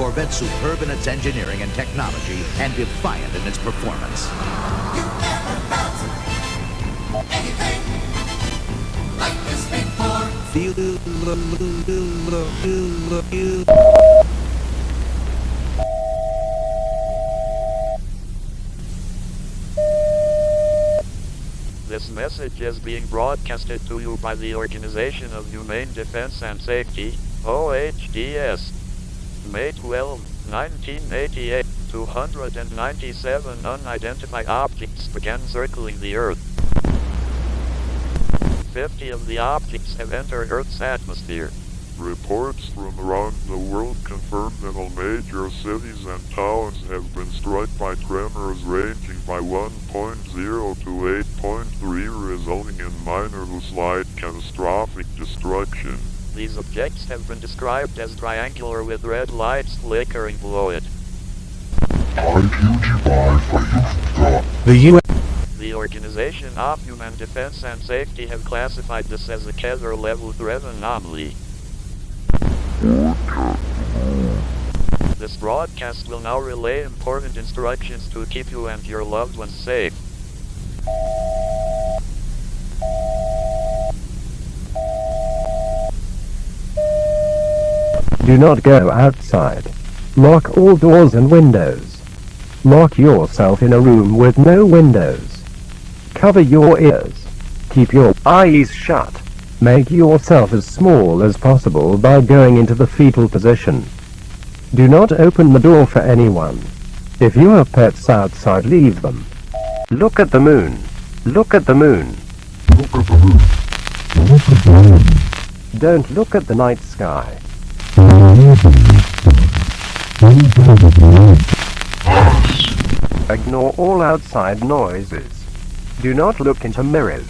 Corvette superb in its engineering and technology and defiant in its performance. You've never felt anything like this before. This message is being broadcasted to you by the Organization of Humane Defense and Safety, OHDS. May 12, 1988, 297 unidentified objects began circling the Earth. 50 of the objects have entered Earth's atmosphere. Reports from around the world confirm that all major cities and towns have been struck by tremors ranging by 1.0 to 8.3, resulting in minor to slight catastrophic destruction. These objects have been described as triangular with red lights flickering below it. The Organization of Human Defense and Safety have classified this as a Keter Level Threat Anomaly. This broadcast will now relay important instructions to keep you and your loved ones safe. Do not go outside. Lock all doors and windows. Lock yourself in a room with no windows. Cover your ears. Keep your eyes shut. Make yourself as small as possible by going into the fetal position. Do not open the door for anyone. If you have pets outside, leave them. Look at the moon. Look at the moon. Look at the moon. Look at the moon. Don't look at the night sky. Ignore all outside noises. Do not look into mirrors.